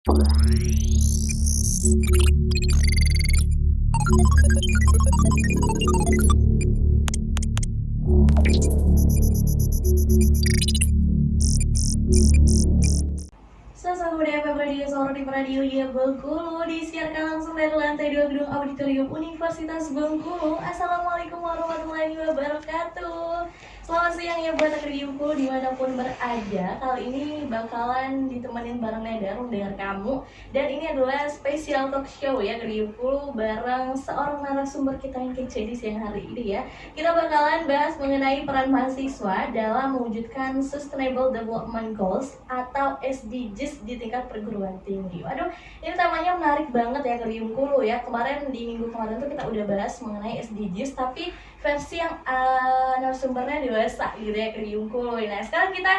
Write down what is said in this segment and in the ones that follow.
Sasa Budaya FM Radio Soro di Radio Bengkulu disiarkan langsung dari lantai 2 Gedung Auditorium Universitas Bengkulu. Assalamualaikum warahmatullahi wabarakatuh. Selamat siang ya buat Negeri Bengkulu dimanapun berada. Kali ini bakalan ditemenin bareng Neda dengan kamu. Dan ini adalah spesial talk show ya Negeri Bengkulu bareng seorang narasumber kita yang kece di siang hari ini ya. Kita bakalan bahas mengenai peran mahasiswa dalam mewujudkan Sustainable Development Goals atau SDGs di tingkat perguruan tinggi. Waduh, ini temanya menarik banget ya Negeri Bengkulu ya. Kemarin di minggu kemarin tuh kita udah bahas mengenai SDGs, tapi versi yang narasumbernya dewasa gitu ya Negeri Bengkulu. Nah sekarang kita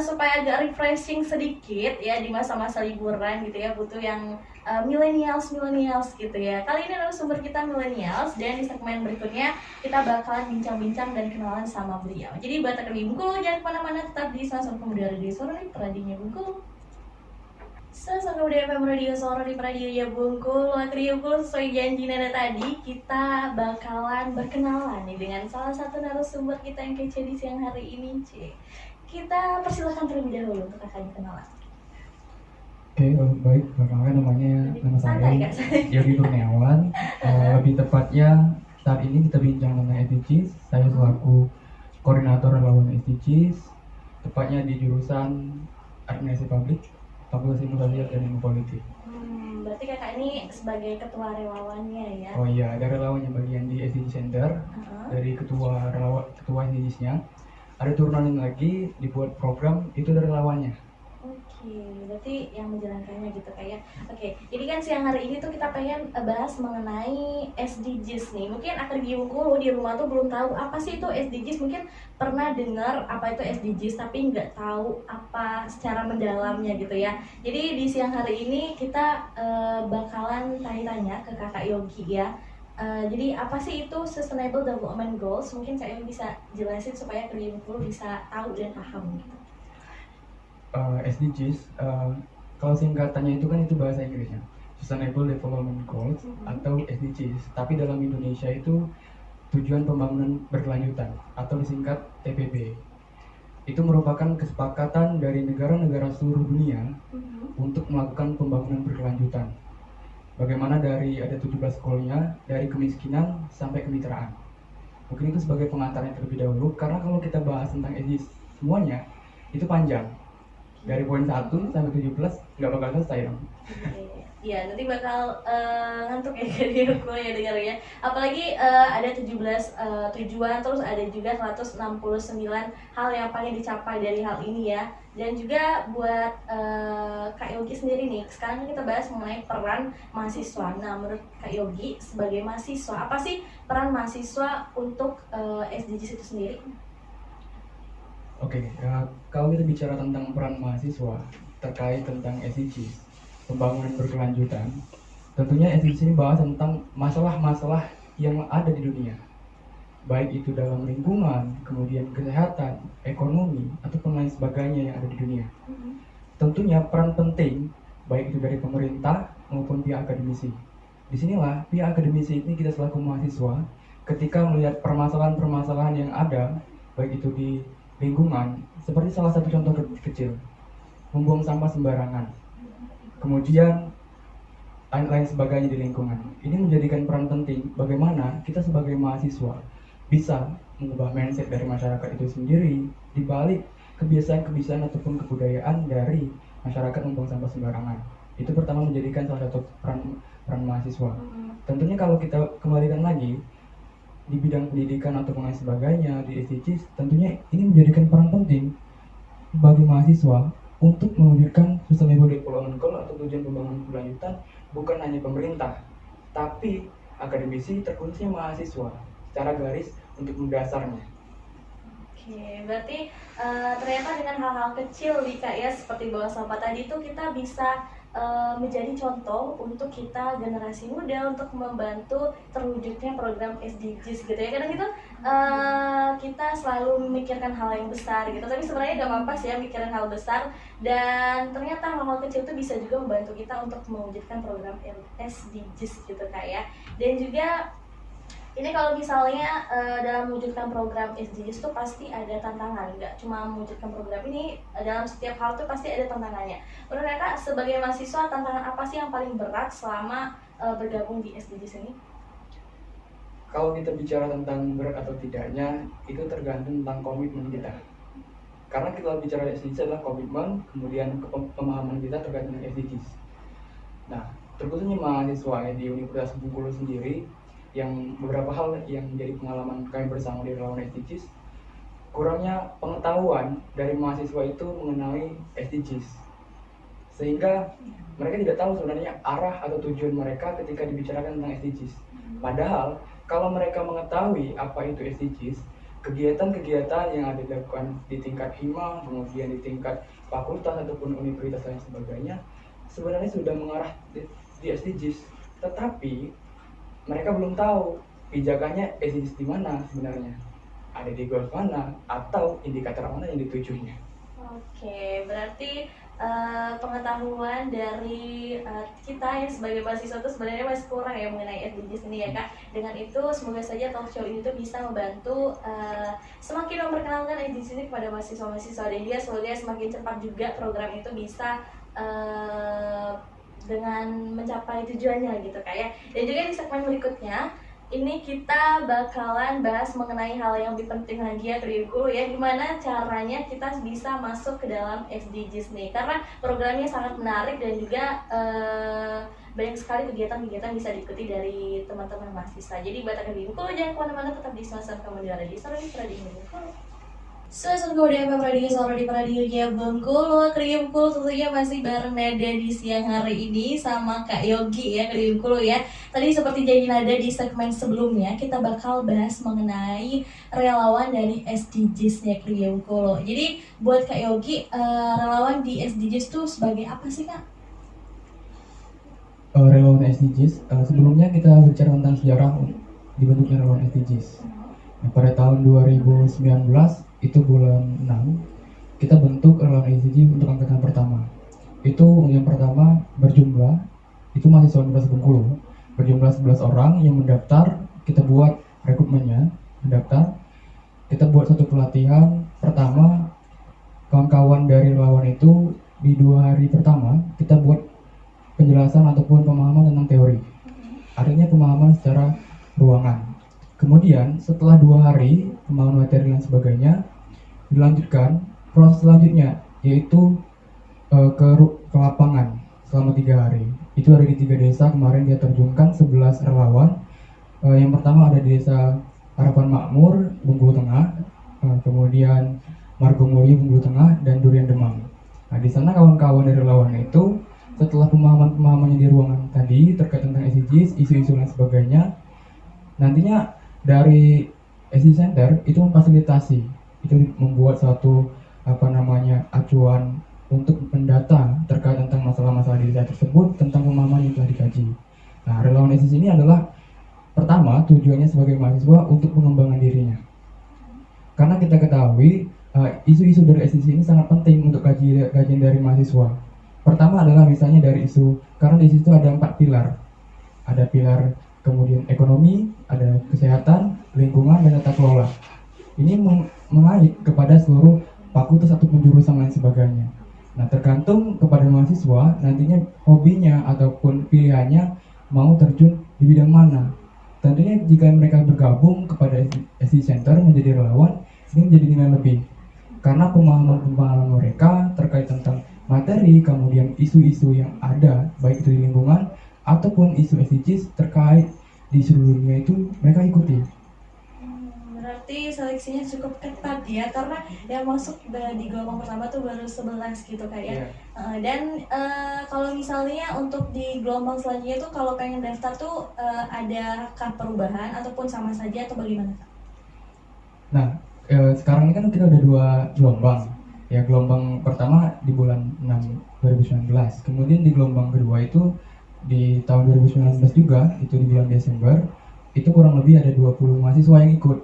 supaya agak refreshing sedikit ya di masa-masa liburan gitu ya, butuh yang millennials gitu ya. Kali ini narasumber kita millennials, dan di segmen berikutnya kita bakalan bincang-bincang dan kenalan sama beliau. Jadi buat Negeri Bengkulu jangan kemana-mana, tetap di Salah Satu Pemuda Radio Soro di Radinya Bengkulu. Sesama Budaya FM Radio Soro di Radio ya Bengkulu. Negeri Bengkulu, sesuai janji Nada tadi, kita bakalan berkenalan nih dengan salah satu narasumber kita yang kece di siang hari ini, C. Kita persilakan terlebih dahulu untuk kakaknya kenalan. Oke, baik. Perkenalkan nama saya Yogi Kurniawan. Lebih tepatnya saat ini kita bincang tentang SDGs. Saya selaku koordinator relawan SDGs, tepatnya di jurusan Administrasi Publik, Fakultas Ilmu Sosial dan Ilmu Politik. Berarti kakak ini sebagai ketua relawannya ya? Oh iya, ada relawannya bagian di SDG Center. Dari ketua SDGs-nya. Ada turunan lagi dibuat program, itu dari relawannya. Oke, berarti yang menjalankannya gitu kayak. Oke, jadi kan siang hari ini tuh kita pengen bahas mengenai SDGs nih. Mungkin Akri Bengkulu di rumah tuh belum tahu apa sih itu SDGs. Mungkin pernah dengar apa itu SDGs tapi nggak tahu apa secara mendalamnya gitu ya. Jadi di siang hari ini kita bakalan tanya-tanya ke Kakak Yogi ya. Jadi apa sih itu Sustainable Development Goals? Mungkin Kak Yogi bisa jelasin supaya Akri Bengkulu bisa tahu dan paham gitu. SDGs, kalau singkatannya itu bahasa Inggrisnya Sustainable Development Goals atau SDGs, tapi dalam Indonesia itu tujuan pembangunan berkelanjutan atau disingkat TPB. Itu merupakan kesepakatan dari negara-negara seluruh dunia untuk melakukan pembangunan berkelanjutan. Bagaimana dari ada 17 goalnya, dari kemiskinan sampai kemitraan. Mungkin itu sebagai pengantarnya terlebih dahulu, karena kalau kita bahas tentang SDGs semuanya itu panjang. Dari poin 1 sampai 17 nggak bakal selesai dong. Iya, nanti bakal ngantuk ya jadi aku ya dengar ya. Apalagi ada 17 tujuan, terus ada juga 169 hal yang pengen dicapai dari hal ini ya. Dan juga buat Kak Yogi sendiri nih, sekarang kita bahas mengenai peran mahasiswa. Nah, menurut Kak Yogi sebagai mahasiswa, apa sih peran mahasiswa untuk SDGs itu sendiri? Oke, kalau kita bicara tentang peran mahasiswa terkait tentang SDGs, pembangunan berkelanjutan, tentunya SDGs ini bahas tentang masalah-masalah yang ada di dunia, baik itu dalam lingkungan, kemudian kesehatan, ekonomi, ataupun lain sebagainya yang ada di dunia. Tentunya peran penting, baik itu dari pemerintah maupun pihak akademisi. Disinilah pihak akademisi ini kita selaku mahasiswa, ketika melihat permasalahan-permasalahan yang ada, baik itu di lingkungan, seperti salah satu contoh kecil, membuang sampah sembarangan, kemudian lain sebagainya di lingkungan. Ini menjadikan peran penting bagaimana kita sebagai mahasiswa bisa mengubah mindset dari masyarakat itu sendiri, dibalik kebiasaan-kebiasaan ataupun kebudayaan dari masyarakat membuang sampah sembarangan. Itu pertama menjadikan salah satu peran mahasiswa. Tentunya kalau kita kembalikan lagi di bidang pendidikan atau lain sebagainya di SDGs, tentunya ini menjadikan peran penting bagi mahasiswa untuk mewujudkan Sustainable Development Goal atau tujuan pembangunan berkelanjutan, bukan hanya pemerintah, tapi akademisi, terkhususnya mahasiswa secara garis untuk mendasarnya. Oke, berarti ternyata dengan hal-hal kecil nih Kak ya, seperti buang sampah tadi itu kita bisa menjadi contoh untuk kita generasi muda untuk membantu terwujudnya program SDGs gitu ya. Karena gitu kita selalu memikirkan hal yang besar gitu, tapi sebenarnya gak apa-apa sih ya mikirin hal besar, dan ternyata hal-hal kecil itu bisa juga membantu kita untuk mewujudkan program SDGs gitu Kak ya. Dan juga ini kalau misalnya dalam mewujudkan program SDGs itu pasti ada tantangan, nggak cuma mewujudkan program ini, dalam setiap hal tuh pasti ada tantangannya. Menurut Kakak sebagai mahasiswa, tantangan apa sih yang paling berat selama bergabung di SDGs ini? Kalau kita bicara tentang berat atau tidaknya, itu tergantung tentang komitmen kita. Karena kita bicara SDGs adalah komitmen, kemudian pemahaman kita terkait dengan SDGs. Nah, terkhususnya mahasiswa di Universitas Bengkulu sendiri, yang beberapa hal yang menjadi pengalaman kami bersama di relawan SDGs, kurangnya pengetahuan dari mahasiswa itu mengenai SDGs, sehingga mereka tidak tahu sebenarnya arah atau tujuan mereka ketika dibicarakan tentang SDGs. Padahal kalau mereka mengetahui apa itu SDGs, kegiatan-kegiatan yang ada dilakukan di tingkat hima, kemudian di tingkat fakultas ataupun universitas dan sebagainya, sebenarnya sudah mengarah di SDGs. Tetapi mereka belum tahu pijakannya SDGs di mana sebenarnya, ada di goals mana atau indikator mana yang ditujunya. Oke, berarti pengetahuan dari kita yang sebagai mahasiswa itu sebenarnya masih kurang ya mengenai SDGs ini ya Kak. Dengan itu semoga saja talk show ini tuh bisa membantu semakin memperkenalkan SDGs ini kepada mahasiswa-mahasiswa, dan dia semoga semakin cepat juga program itu bisa dengan mencapai tujuannya gitu Kak ya. Dan juga di segmen berikutnya ini kita bakalan bahas mengenai hal yang lebih penting lagi ya Tribu ya, gimana caranya kita bisa masuk ke dalam SDGs nih, karena programnya sangat menarik dan juga banyak sekali kegiatan-kegiatan bisa diikuti dari teman-teman mahasiswa. Jadi buat Tribu jangan kemana-mana, tetap di semester kamu di Radio Sorori Radio Bengkulu. Suasana KUDM Radio Sorori Radio Bengkulu, Kriya Bengkulu tentunya masih bareng Nada di siang hari ini sama Kak Yogi ya, Kriya Bengkulu ya. Tadi seperti janji Nada di segmen sebelumnya, kita bakal bahas mengenai relawan dari SDGs-nya Kriya Bengkulu. Jadi buat Kak Yogi, relawan di SDGs itu sebagai apa sih Kak? Relawan SDGs, sebelumnya kita bicara tentang sejarah dibentuknya relawan SDGs. Nah, pada tahun 2019 itu bulan 6 kita bentuk relawan SDGs untuk angkatan pertama. Itu yang pertama berjumlah, itu mahasiswa Universitas Bengkulu, berjumlah 11 orang yang mendaftar. Kita buat rekrutmennya, mendaftar, kita buat satu pelatihan. Pertama, kawan-kawan dari relawan itu di 2 hari pertama kita buat penjelasan ataupun pemahaman tentang teori, artinya pemahaman secara ruangan. Kemudian setelah 2 hari pemahaman materi dan sebagainya, dilanjutkan proses selanjutnya, yaitu ke lapangan selama 3 hari. Itu ada di 3 desa. Kemarin dia terjunkan 11 relawan. Yang pertama ada di desa Harapan Makmur, Bengkulu Tengah, kemudian Margomulyo, Bengkulu Tengah, dan Durian Demang. Nah, di sana kawan-kawan dari relawan itu setelah pemahaman-pemahamannya di ruangan tadi terkait tentang SDGs, isu-isu dan sebagainya, nantinya dari SDG Center itu memfasilitasi, itu membuat suatu acuan untuk mendata terkait tentang masalah-masalah di desa tersebut tentang pemahaman yang telah dikaji. Nah, relawan SDG ini adalah pertama tujuannya sebagai mahasiswa untuk pengembangan dirinya, karena kita ketahui isu-isu dari SDG ini sangat penting untuk kajian dari mahasiswa. Pertama adalah misalnya dari isu, karena di situ ada 4 pilar, ada pilar kemudian ekonomi, ada kesehatan, lingkungan, dan tata kelola. Ini mengait kepada seluruh fakultas ataupun jurusan lain sebagainya. Nah, tergantung kepada mahasiswa nantinya hobinya ataupun pilihannya mau terjun di bidang mana. Tentunya jika mereka bergabung kepada SDG Center menjadi relawan, ini menjadi nilai lebih, karena pemahaman mereka terkait tentang materi, kemudian isu-isu yang ada baik itu di lingkungan ataupun isu SDGs terkait di seluruh dunia itu mereka ikuti. Berarti seleksinya cukup ketat ya, karena yang masuk di gelombang pertama tuh baru 11 gitu kayak. Dan kalau misalnya untuk di gelombang selanjutnya tuh kalau pengen daftar tuh adakah perubahan ataupun sama saja atau bagaimana Kak? Nah, sekarang ini kan kita ada 2 gelombang. Ya, gelombang pertama di bulan 6 2019. Kemudian di gelombang kedua itu di tahun 2019 juga, itu di bulan Desember, itu kurang lebih ada 20 mahasiswa yang ikut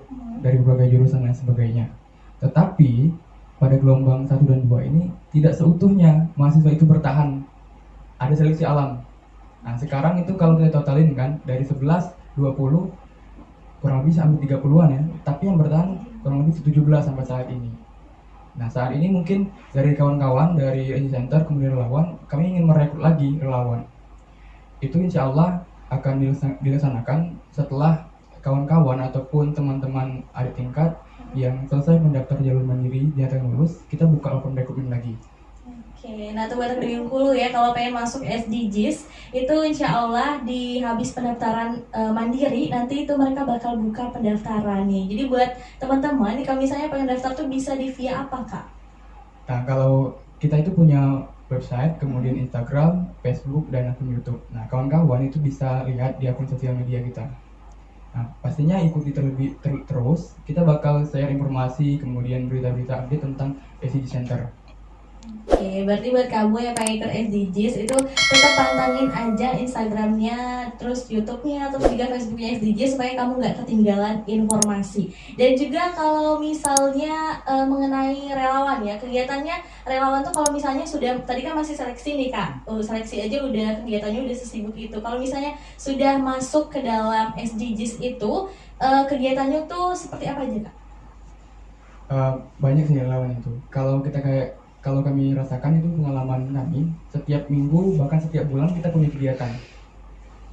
dari berbagai jurusan dan sebagainya. Tetapi pada gelombang 1 dan 2 ini tidak seutuhnya mahasiswa itu bertahan. Ada seleksi alam. Nah, sekarang itu kalau kita totalin kan dari 11, 20 kurang lebih sampai 30-an ya. Tapi yang bertahan kurang lebih 17 sampai saat ini. Nah, saat ini mungkin dari kawan-kawan dari SC Center kemudian relawan, kami ingin merekrut lagi relawan. Itu insya Allah akan dilaksanakan setelah kawan-kawan ataupun teman-teman adik tingkat yang selesai mendaftar jalur mandiri dinyatakan lulus, kita buka open rekrutmen lagi. Oke, nah tuh Batak Duyung Kulu ya, kalau pengen masuk SDGs itu insya Allah di habis pendaftaran mandiri nanti itu mereka bakal buka pendaftarannya. Jadi buat teman-teman nih kalau misalnya pengen daftar tuh bisa di via apa Kak? Nah, kalau kita itu punya website, kemudian Instagram, Facebook, dan akun YouTube. Nah, kawan-kawan itu bisa lihat di akun sosial media kita. Nah, pastinya ikuti terus. Kita bakal share informasi, kemudian berita-berita update tentang SDG Center. Oke, berarti buat kamu yang pengen ikut SDGs itu tetap pantangin aja Instagramnya, terus YouTube-nya, atau juga Facebooknya SDGs supaya kamu nggak ketinggalan informasi. Dan juga kalau misalnya mengenai relawan ya, kegiatannya relawan tuh kalau misalnya sudah, tadi kan masih seleksi nih Kak, seleksi aja udah kegiatannya udah sesibuk itu. Kalau misalnya sudah masuk ke dalam SDGs itu, kegiatannya tuh seperti apa aja Kak? Banyak sih relawan itu. Kalau kami rasakan itu pengalaman kami, setiap minggu bahkan setiap bulan kita punya kegiatan.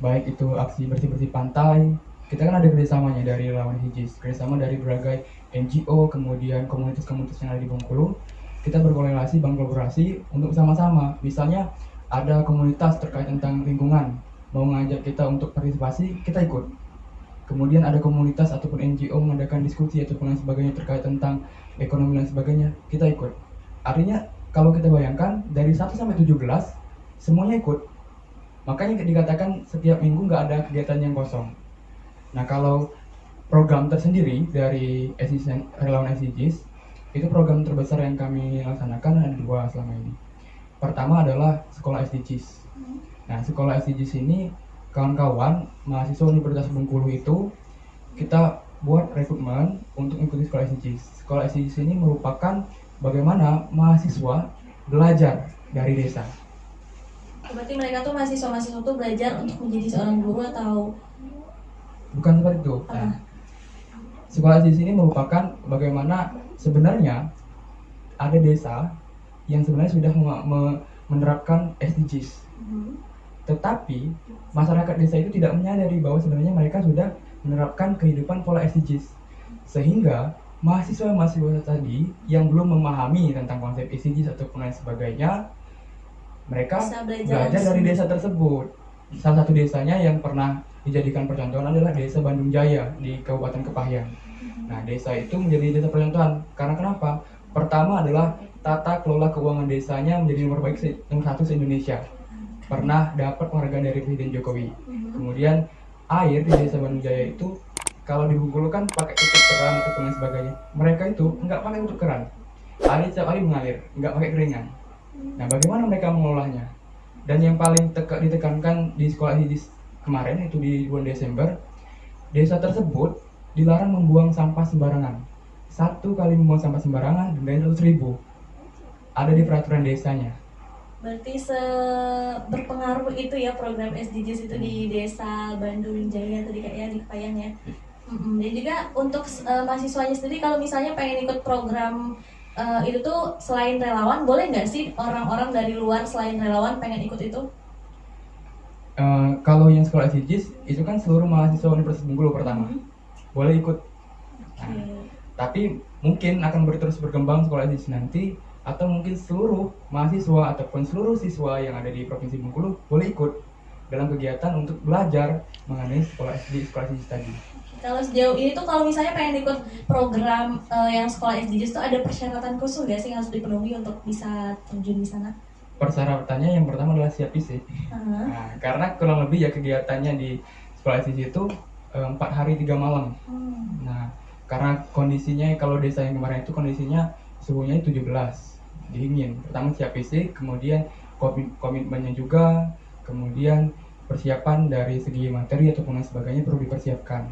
Baik itu aksi bersih-bersih pantai, kita kan ada kerjasamanya dari relawan SDGs, kerjasama dari berbagai NGO, kemudian komunitas-komunitas yang ada di Bengkulu. Kita berkorelasi, berkolaborasi untuk sama-sama. Misalnya ada komunitas terkait tentang lingkungan, mau ngajak kita untuk partisipasi, kita ikut. Kemudian ada komunitas ataupun NGO mengadakan diskusi ataupun lain sebagainya terkait tentang ekonomi dan sebagainya, kita ikut. Artinya kalau kita bayangkan dari 1 sampai 17 semuanya ikut. Makanya dikatakan setiap minggu nggak ada kegiatan yang kosong. Nah, kalau program tersendiri dari relawan SDGs, itu program terbesar yang kami laksanakan ada 2 selama ini. Pertama adalah sekolah SDGs. Nah, sekolah SDGs ini kawan-kawan mahasiswa Universitas Bengkulu itu kita buat rekrutmen untuk mengikuti sekolah SDGs. Sekolah SDGs ini merupakan bagaimana mahasiswa belajar dari desa. Berarti mereka tuh mahasiswa-mahasiswa tuh belajar untuk menjadi seorang guru atau bukan seperti itu. Nah, sekolah SDGs ini merupakan bagaimana sebenarnya ada desa yang sebenarnya sudah menerapkan SDGs. Tetapi masyarakat desa itu tidak menyadari bahwa sebenarnya mereka sudah menerapkan kehidupan pola SDGs. Sehingga mahasiswa tadi yang belum memahami tentang konsep SDGs ataupun lain sebagainya, mereka belajar dari desa tersebut. Salah satu desanya yang pernah dijadikan percontohan adalah Desa Bandung Jaya di Kabupaten Kepahyang. Nah, desa itu menjadi desa percontohan karena kenapa? Pertama adalah tata kelola keuangan desanya menjadi nomor 1 se-Indonesia. Pernah dapat penghargaan dari Presiden Jokowi. Kemudian air di Desa Bandung Jaya itu kalau di Bengkulu kan pakai tutup keran atau lain sebagainya. Mereka itu nggak pakai tutup keran. Air setiap hari mengalir, nggak pakai keringan. Nah, bagaimana mereka mengolahnya? Dan yang paling ditekankan di sekolah SDGs kemarin itu di bulan Desember, desa tersebut dilarang membuang sampah sembarangan. 1 kali membuang sampah sembarangan denda 100.000. Ada di peraturan desanya. Berarti berpengaruh itu ya program SDGs itu di Desa Bandung Jaya tadi Kak ya, di Kepahyang ya. Dan juga untuk mahasiswanya sendiri kalau misalnya pengen ikut program itu tuh selain relawan, boleh nggak sih orang-orang dari luar selain relawan pengen ikut itu? Kalau yang sekolah SDGs itu kan seluruh mahasiswa Universitas Bengkulu pertama boleh ikut. Nah, tapi mungkin akan terus berkembang sekolah SDGs nanti, atau mungkin seluruh mahasiswa ataupun seluruh siswa yang ada di Provinsi Bengkulu boleh ikut dalam kegiatan untuk belajar mengenai sekolah SDGs tadi. Kalau sejauh ini tuh kalau misalnya pengen ikut program yang sekolah SDGs tuh ada persyaratan khusus nggak sih yang harus dipenuhi untuk bisa terjun di sana? Persyaratannya yang pertama adalah siap fisik. Nah, karena kurang lebih ya kegiatannya di sekolah SDGs itu 4 hari 3 malam. Nah, karena kondisinya kalau desa yang kemarin itu kondisinya suhunya 17. diingin. Pertama siap fisik, kemudian komitmennya juga, kemudian persiapan dari segi materi ataupun lain sebagainya perlu dipersiapkan.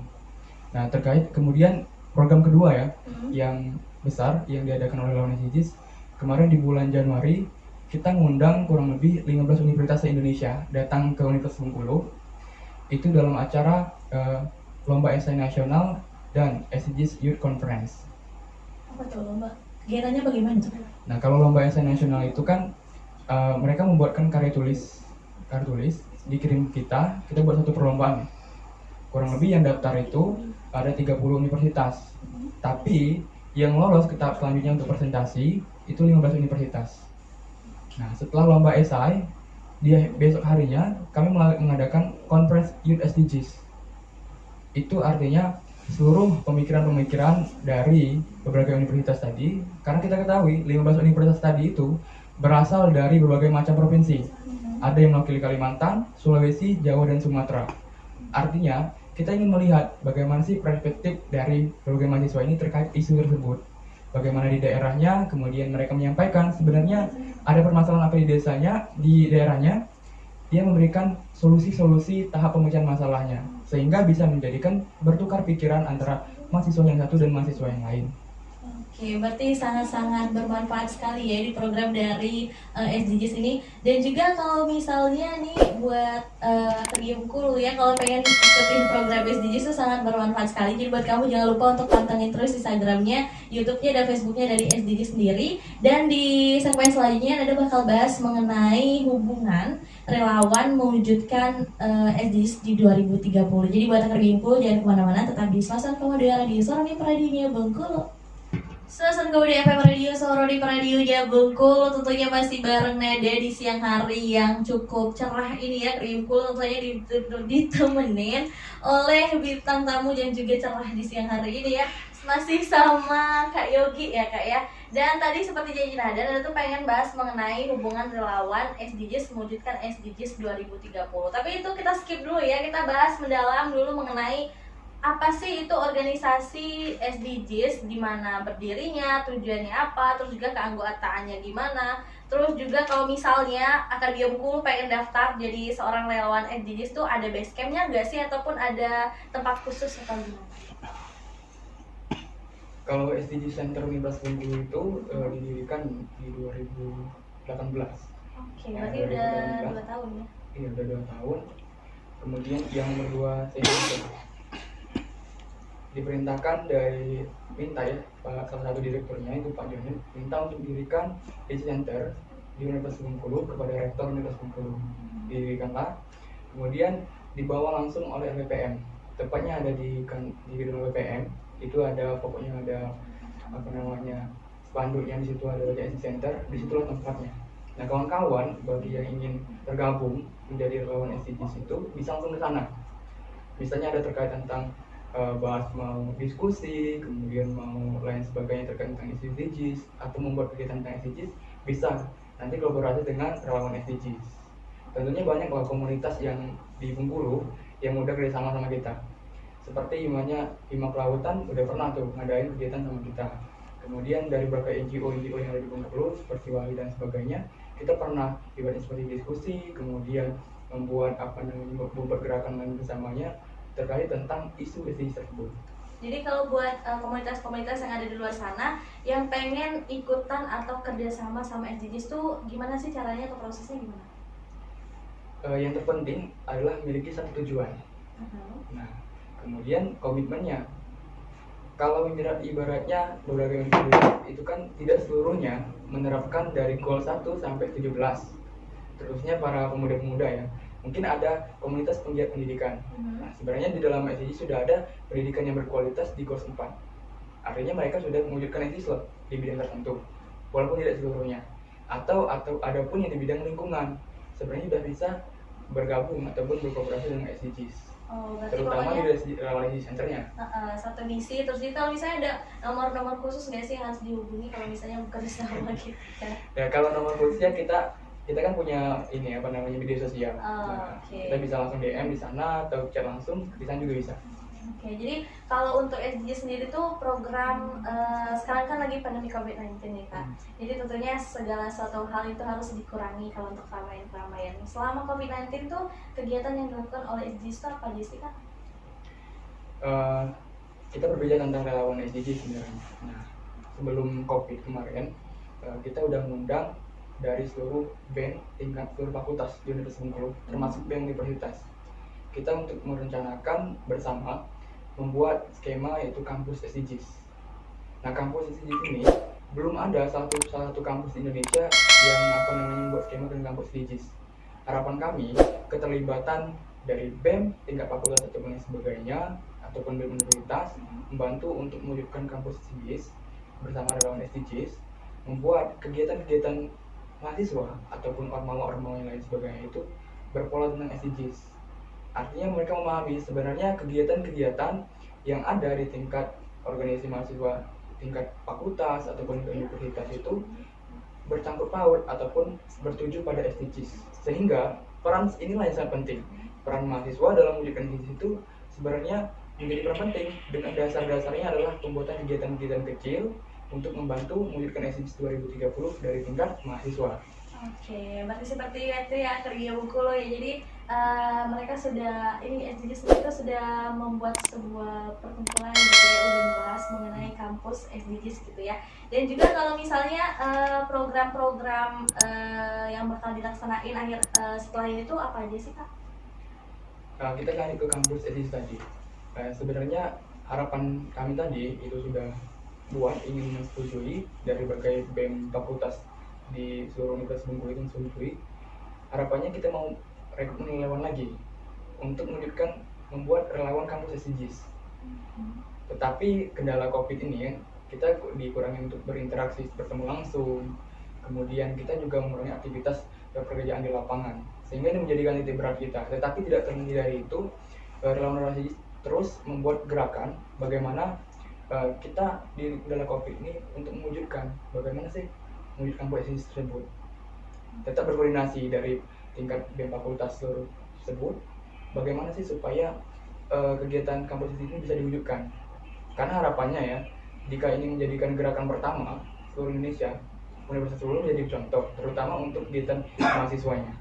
Nah, terkait kemudian program kedua ya, yang besar yang diadakan oleh Lawan SDGs, kemarin di bulan Januari kita ngundang kurang lebih 15 universitas se-Indonesia datang ke Universitas Bengkulu. Itu dalam acara lomba esai nasional dan SDGs Youth Conference. Apa tuh lomba? Kegiatannya bagaimana tuh? Nah, kalau lomba esai nasional itu kan mereka membuatkan karya tulis dikirim kita buat satu perlombaan. Kurang lebih yang daftar itu ada 30 universitas. Tapi yang lolos ke tahap selanjutnya untuk presentasi itu 15 universitas. Nah, setelah lomba esai, besok harinya kami mengadakan Conference Youth SDGs. Itu artinya seluruh pemikiran-pemikiran dari beberapa universitas tadi, karena kita ketahui 15 universitas tadi itu berasal dari berbagai macam provinsi. Ada yang mewakili Kalimantan, Sulawesi, Jawa, dan Sumatera. Artinya, kita ingin melihat bagaimana sih perspektif dari berbagai mahasiswa ini terkait isu tersebut. Bagaimana di daerahnya, kemudian mereka menyampaikan sebenarnya ada permasalahan apa di daerahnya, dia memberikan solusi-solusi tahap pemecahan masalahnya, sehingga bisa menjadikan bertukar pikiran antara mahasiswa yang satu dan mahasiswa yang lain. Oke, berarti sangat-sangat bermanfaat sekali ya di program dari SDGs ini. Dan juga kalau misalnya nih buat Atrium Bengkulu ya, kalau pengen ikutin program SDGs itu sangat bermanfaat sekali. Jadi buat kamu jangan lupa untuk pantengin terus Instagramnya, YouTube-nya, dan Facebook-nya dari SDGs sendiri. Dan di segmen selanjutnya ada bakal bahas mengenai hubungan relawan mewujudkan SDGs di 2030. Jadi buat Atrium Bengkulu jangan kemana-mana, tetap di Suasana Komodo Radio Soroni Pradinya Bengkulu. Suasana Komodo FM Radio Soroni Pradinya Bengkulu, tentunya masih bareng Nada di siang hari yang cukup cerah ini ya. Bengkulu tentunya ditemenin oleh bintang tamu yang juga cerah di siang hari ini ya. Masih sama Kak Yogi ya Kak ya. Dan tadi seperti janji Nada tuh pengen bahas mengenai hubungan relawan SDGs mewujudkan SDGs 2030. Tapi itu kita skip dulu ya, kita bahas mendalam dulu mengenai apa sih itu organisasi SDGs, di mana berdirinya, tujuannya apa, terus juga keanggotaannya gimana. Terus juga kalau misalnya Akademi Bengkulu pengen daftar jadi seorang relawan SDGs tuh ada base campnya nggak sih, ataupun ada tempat khusus atau gimana? Kalau SDG Center Universitas Bengkulu itu didirikan di 2018. Oke, berarti udah 2 tahun ya? Iya, udah 2 tahun. Kemudian yang nomor 2 saya diperintahkan dari minta ya salah satu direkturnya itu Pak Jonet minta untuk didirikan SDG Center di Universitas Bengkulu kepada Rektor Universitas Bengkulu. Didirikanlah, kemudian dibawa langsung oleh LPPM, tepatnya ada di gedung LPPM. Itu ada pokoknya ada spanduknya, di situ ada SDG Center, di situlah tempatnya. Nah, kawan-kawan bagi yang ingin tergabung menjadi relawan SDGs itu bisa langsung ke sana. Misalnya ada terkait tentang bahas mau diskusi, kemudian mau lain sebagainya terkait tentang SDGs atau membuat kegiatan tentang SDGs, bisa nanti kolaborasi dengan relawan SDGs. Tentunya banyak lah komunitas yang di Bengkulu yang udah kerjasama sama kita. Seperti Hima Kelautan udah pernah tuh ngadain kegiatan sama kita. Kemudian dari beberapa NGO yang ada di Bengkulu seperti Wali dan sebagainya, kita pernah dibuat seperti diskusi, kemudian membuat gerakan lain bersamanya terkait tentang isu SDGs tersebut. Jadi kalau buat komunitas-komunitas yang ada di luar sana yang pengen ikutan atau kerjasama sama SDGs tuh gimana sih caranya atau prosesnya gimana? Yang terpenting adalah memiliki satu tujuan. Nah, kemudian komitmennya. Kalau ibaratnya beberapa universitas itu kan tidak seluruhnya menerapkan dari goal 1 sampai 17. Terusnya para pemuda-pemuda ya, mungkin ada komunitas penggiat pendidikan. Nah, sebenarnya di dalam SDGs sudah ada pendidikan yang berkualitas di goals 4. Artinya mereka sudah mewujudkan SDGs di bidang tertentu, walaupun tidak seluruhnya. Atau ada pun yang di bidang lingkungan, sebenarnya sudah bisa bergabung ataupun berkooperasi dengan SDGs. Terutama di relawan SDGs Centernya. Satu misi, terus kalau misalnya ada nomor-nomor khusus nggak sih yang harus dihubungi kalau misalnya bukan sama kita? Ya, kalau nomor khususnya kita kan punya media sosial. Kita bisa langsung DM di sana atau chat langsung di sana juga bisa. Oke, jadi kalau untuk SDG sendiri tuh program sekarang kan lagi pandemi COVID-19 nih Kak. Jadi tentunya segala suatu hal itu harus dikurangi kalau untuk keramaian-keramaian. Selama COVID-19 tuh kegiatan yang dilakukan oleh SDG itu apa aja sih Kak? Eh, kita berbicara tentang relawan SDG sebenarnya. Nah, sebelum COVID kemarin, kita udah mengundang dari seluruh BEM tingkat seluruh fakultas di Universitas Bengkulu, termasuk BEM Universitas. Kita untuk merencanakan bersama membuat skema yaitu kampus SDGs. Nah, kampus SDGs ini belum ada satu kampus di Indonesia yang membuat skema dengan kampus SDGs. Harapan kami keterlibatan dari BEM tingkat fakultas ataupun yang sebagainya ataupun BEM universitas membantu untuk mewujudkan kampus SDGs bersama relawan SDGs, membuat kegiatan-kegiatan mahasiswa ataupun ormawa-ormawa yang lain sebagainya itu berpola tentang SDGs. Artinya mereka memahami sebenarnya kegiatan-kegiatan yang ada di tingkat organisasi mahasiswa tingkat fakultas ataupun universitas itu bercampur paut ataupun bertuju pada SDGs. Sehingga peran inilah yang sangat penting. Peran mahasiswa dalam mewujudkan SDGs itu sebenarnya menjadi peran penting, dengan dasar-dasarnya adalah pembuatan kegiatan-kegiatan kecil untuk membantu mewujudkan SDGs 2030 dari tingkat mahasiswa. Oke, berarti seperti itu ya kerja Bengkulu ya. Jadi mereka sudah ini SDGs itu sudah membuat sebuah perkumpulan gitu ya, udah membahas mengenai kampus SDGs gitu ya. Dan juga kalau misalnya program-program yang bakal dilaksanain setelah ini tuh apa aja sih Kak? Kita kembali ke kampus SDGs tadi. Sebenarnya harapan kami tadi itu sudah ingin menyetujui dari berbagai BEM fakultas di seluruh Universitas Bengkulu itu menyetujui. Harapannya kita mau rekrut relawan lagi untuk membuat relawan kampus SDGs. Tetapi kendala COVID ini ya, kita dikurangi untuk berinteraksi bertemu langsung. Kemudian kita juga mengurangi aktivitas pekerjaan di lapangan, sehingga ini menjadikan titik berat kita. Tetapi tidak terhenti dari itu, relawan SDGs terus membuat gerakan bagaimana kita di dalam COVID ini untuk mewujudkan bagaimana sih mewujudkan proyek tersebut. Tetap berkoordinasi dari tingkat BEM fakultas seluruh tersebut, bagaimana sih supaya kegiatan kampus ini bisa diwujudkan. Karena harapannya ya, jika ini menjadikan gerakan pertama seluruh Indonesia, Universitas seluruh menjadi contoh, terutama untuk kegiatan mahasiswanya.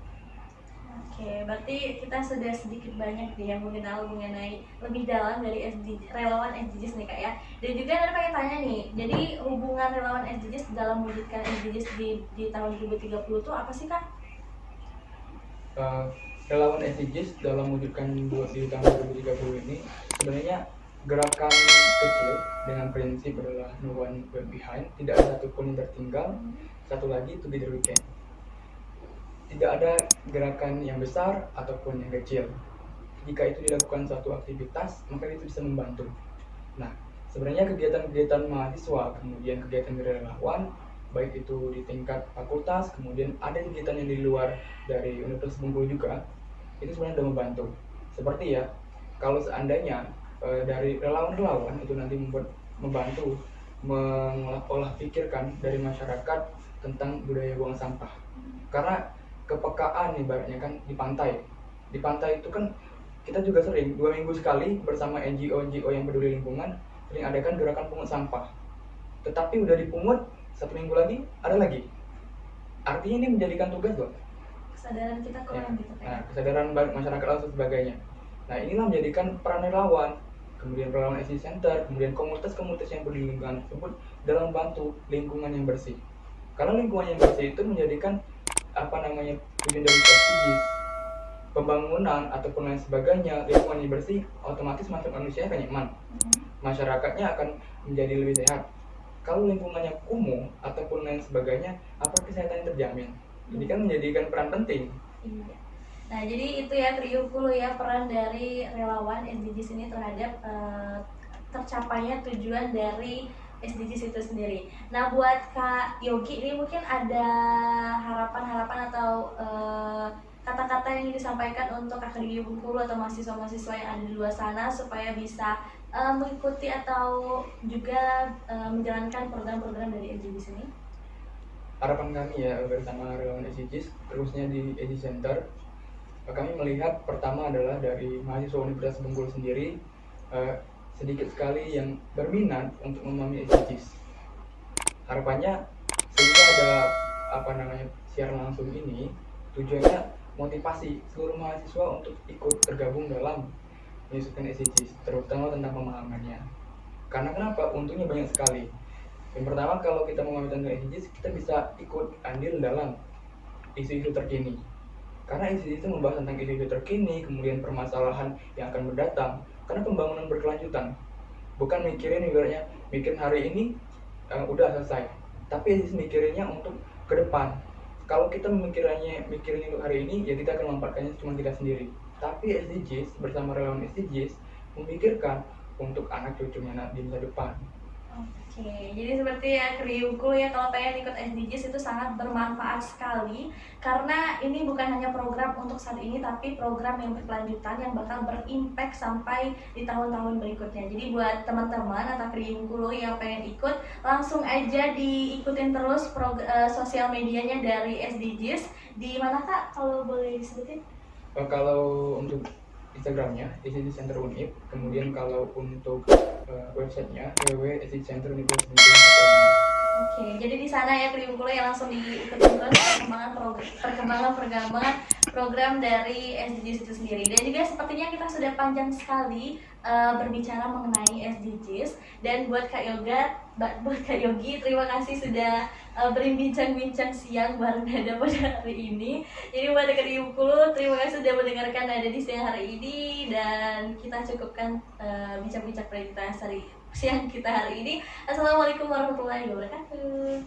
Oke, berarti kita sudah sedikit banyak nih yang mengenal mengenai lebih dalam dari relawan SDGs nih Kak ya. Dan juga ada pengen tanya nih, jadi hubungan relawan SDGs dalam mewujudkan SDGs di tahun 2030 itu apa sih Kak? Relawan SDGs dalam mewujudkan di tahun 2030 ini sebenarnya gerakan kecil dengan prinsip adalah no one left behind, tidak ada satupun yang tertinggal, satu lagi together we can. Tidak ada gerakan yang besar ataupun yang kecil. Jika itu dilakukan suatu aktivitas, maka itu bisa membantu. Nah, sebenarnya kegiatan-kegiatan mahasiswa, kemudian kegiatan relawan, baik itu di tingkat fakultas, kemudian ada kegiatan yang di luar dari Universitas Bengkulu juga, itu sebenarnya sudah membantu. Seperti ya, kalau seandainya dari relawan-relawan itu nanti membantu mengolah pikirkan dari masyarakat tentang budaya buang sampah. Karena kepekaan ibaratnya kan di pantai itu kan kita juga sering 2 minggu sekali bersama NGO yang peduli lingkungan sering adakan gerakan pungut sampah, tetapi udah dipungut 1 minggu lagi ada lagi. Artinya ini menjadikan tugas loh, Kesadaran kita kurang gitu kan. Nah, kesadaran masyarakat dan sebagainya. Nah, inilah menjadikan peran relawan, kemudian relawan SDG Center, kemudian komunitas-komunitas yang peduli lingkungan tersebut dalam bantu lingkungan yang bersih. Karena lingkungan yang bersih itu menjadikan tujuan dari SDGs, pembangunan ataupun lain sebagainya. Lingkungan yang bersih otomatis manusia akan nyaman, masyarakatnya akan menjadi lebih sehat. Kalau lingkungannya kumuh ataupun lain sebagainya, apa kesehatan yang terjamin? Jadi kan menjadikan peran penting. Iya. Nah, jadi itu ya Kriukulu ya, peran dari relawan SDGs ini terhadap tercapainya tujuan dari SDGs itu sendiri. Nah, buat Kak Yogi ini mungkin ada harapan-harapan atau kata-kata yang disampaikan untuk Akademi Bengkulu atau mahasiswa-mahasiswa yang ada di luar sana supaya bisa mengikuti atau juga menjalankan program-program dari SDGs ini. Harapan kami ya bersama relawan SDGs, terusnya di SDG Center, kami melihat pertama adalah dari mahasiswa Universitas Bengkulu sendiri eh, sedikit sekali yang berminat untuk memahami SDGs. Harapannya sehingga ada siaran langsung ini tujuannya motivasi seluruh mahasiswa untuk ikut tergabung dalam menyusun SDGs, terutama tentang pemahamannya. Karena kenapa? Untungnya banyak sekali. Yang pertama, kalau kita memahami tentang SDGs, kita bisa ikut andil dalam isu-isu terkini. Karena SDGs itu membahas tentang isu-isu terkini, kemudian permasalahan yang akan mendatang. Karena pembangunan berkelanjutan, bukan mikirin ibaratnya mikir hari ini udah selesai, tapi SDGs mikirinnya untuk ke depan. Kalau kita mikirin untuk hari ini, ya kita akan memanfaatkannya cuma kita sendiri. Tapi SDGs bersama relawan SDGs memikirkan untuk anak cucunya di masa depan. Oke, jadi seperti yang Kriungkul ya, kalau pengen ikut SDGs itu sangat bermanfaat sekali karena ini bukan hanya program untuk saat ini tapi program yang berkelanjutan yang bakal berimpact sampai di tahun-tahun berikutnya. Jadi buat teman-teman atau Kriungkul yang pengen ikut, langsung aja diikutin terus sosial medianya dari SDGs. Di mana Kak kalau boleh disebutin? Kalau untuk Instagramnya SDGs Center Unip, kemudian kalau untuk websitenya www.sdgscenterunip.com. Oke, jadi di sana ya Kriungkul yang langsung diikutin terus perkembangan program dari SDGs itu sendiri. Dan juga sepertinya kita sudah panjang sekali berbicara mengenai SDGs. Dan buat Kak Yogi, terima kasih sudah berbincang-bincang siang bareng Nada pada hari ini. Jadi buat Kriungkul, terima kasih sudah mendengarkan Nada di siang hari ini. Dan kita cukupkan bincang-bincang pada kita siang kita hari ini. Assalamualaikum warahmatullahi wabarakatuh.